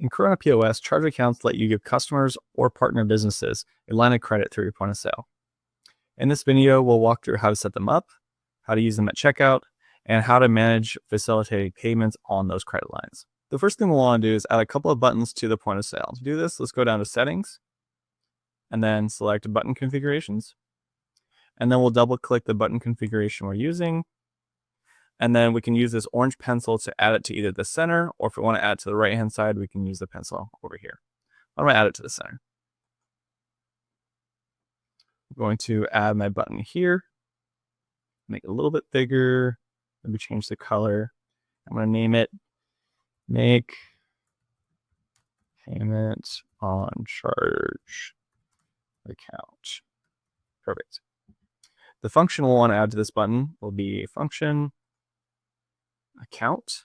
In KORONA POS, charge accounts let you give customers or partner businesses a line of credit through your point of sale. In this video, we'll walk through how to set them up, how to use them at checkout, and how to manage facilitating payments on those credit lines. The first thing we'll want to do is add a couple of buttons to the point of sale. To do this, let's go down to Settings, and then select Button Configurations. And then we'll double click the button configuration we're using. And then we can use this orange pencil to add it to either the center, or if we want to add it to the right-hand side, we can use the pencil over here. I'm going to add it to the center. I'm going to add my button here, make it a little bit bigger, maybe change the color. I'm going to name it Make Payment on Charge Account. Perfect. The function we'll want to add to this button will be function account,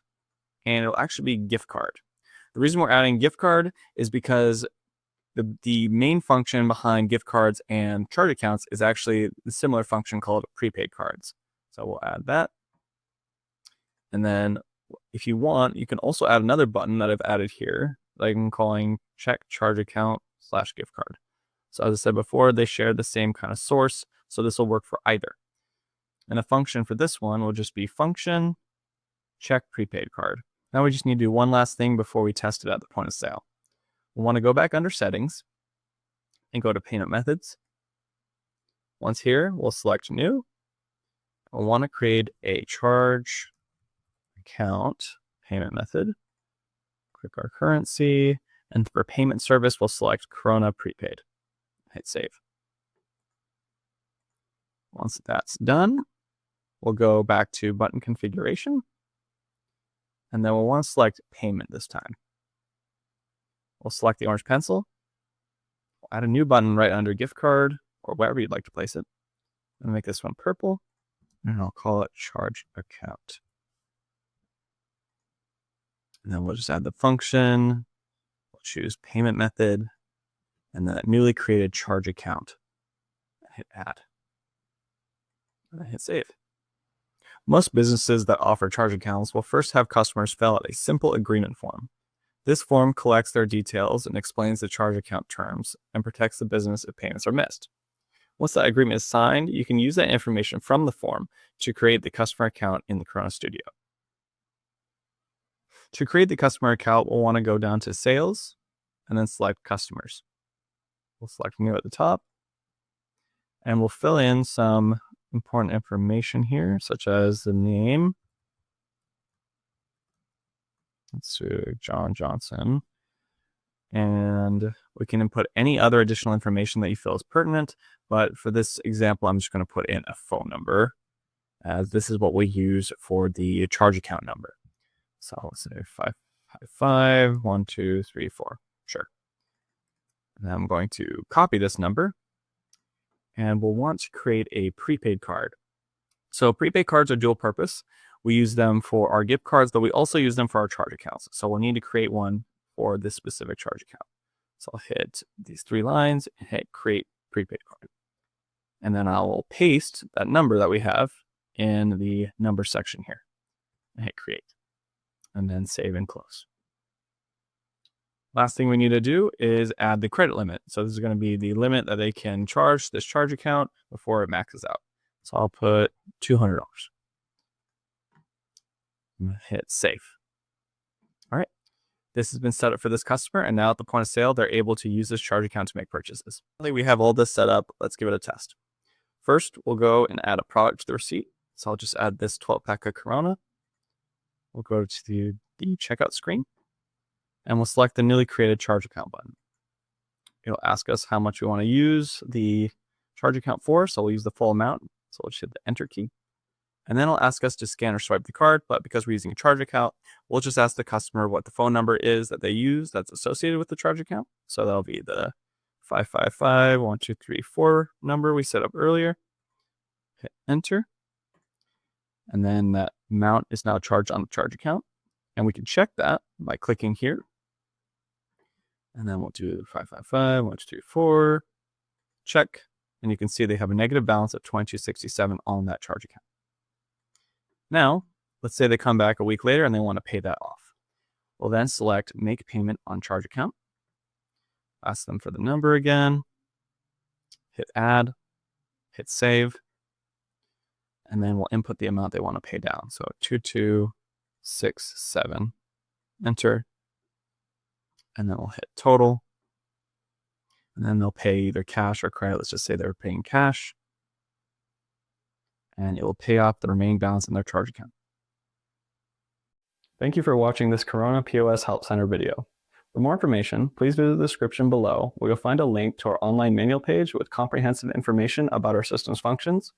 and it'll actually be gift card. The reason we're adding gift card is because the main function behind gift cards and charge accounts is actually the similar function called prepaid cards. So we'll add that. And then if you want, you can also add another button that I've added here, like I'm calling check charge account / gift card. So as I said before, they share the same kind of source, so this will work for either. And a function for this one will just be function check prepaid card. Now we just need to do one last thing before we test it at the point of sale. We'll want to go back under settings and go to payment methods. Once here, we'll select new. We'll want to create a charge account payment method. Click our currency, and for payment service, we'll select KORONA prepaid. Hit save. Once that's done, we'll go back to button configuration. And then we'll want to select payment this time. We'll select the orange pencil. We'll add a new button right under gift card or wherever you'd like to place it. And make this one purple. And I'll call it charge account. And then we'll just add the function. We'll choose payment method. And then newly created charge account. Hit add. And then hit save. Most businesses that offer charge accounts will first have customers fill out a simple agreement form. This form collects their details and explains the charge account terms and protects the business if payments are missed. Once that agreement is signed, you can use that information from the form to create the customer account in the KORONA Studio. To create the customer account, we'll want to go down to Sales and then select Customers. We'll select New at the top, and we'll fill in some important information here, such as the name. Let's do John Johnson. And we can input any other additional information that you feel is pertinent. But for this example, I'm just going to put in a phone number, as this is what we use for the charge account number. So let's say 555-1234. Sure. And then I'm going to copy this number. And we'll want to create a prepaid card. So prepaid cards are dual purpose. We use them for our gift cards, but we also use them for our charge accounts. So we'll need to create one for this specific charge account. So I'll hit these 3 lines and hit create prepaid card. And then I'll paste that number that we have in the number section here and hit create. And then save and close. Last thing we need to do is add the credit limit. So this is going to be the limit that they can charge this charge account before it maxes out. So I'll put $200. Hit save. All right. This has been set up for this customer, and now at the point of sale, they're able to use this charge account to make purchases. We have all this set up. Let's give it a test. First, we'll go and add a product to the receipt. So I'll just add this 12-pack of KORONA. We'll go to the checkout screen. And we'll select the newly created charge account button. It'll ask us how much we want to use the charge account for, so we'll use the full amount. So we'll just hit the enter key. And then it'll ask us to scan or swipe the card, but because we're using a charge account, we'll just ask the customer what the phone number is that they use that's associated with the charge account. So that'll be the 555-1234 number we set up earlier. Hit enter. And then that amount is now charged on the charge account. And we can check that by clicking here. And then we'll do 555-1234, check. And you can see they have a negative balance of $22.67 on that charge account. Now, let's say they come back a week later and they want to pay that off. We'll then select Make Payment on Charge Account. Ask them for the number again. Hit Add. Hit Save. And then we'll input the amount they want to pay down. So 2267. Enter. And then we'll hit Total. And then they'll pay either cash or credit. Let's just say they're paying cash. And it will pay off the remaining balance in their charge account. Thank you for watching this Corona POS Help Center video. For more information, please visit the description below, where you'll find a link to our online manual page with comprehensive information about our system's functions.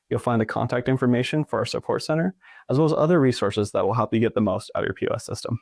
You'll find the contact information for our support center, as well as other resources that will help you get the most out of your POS system.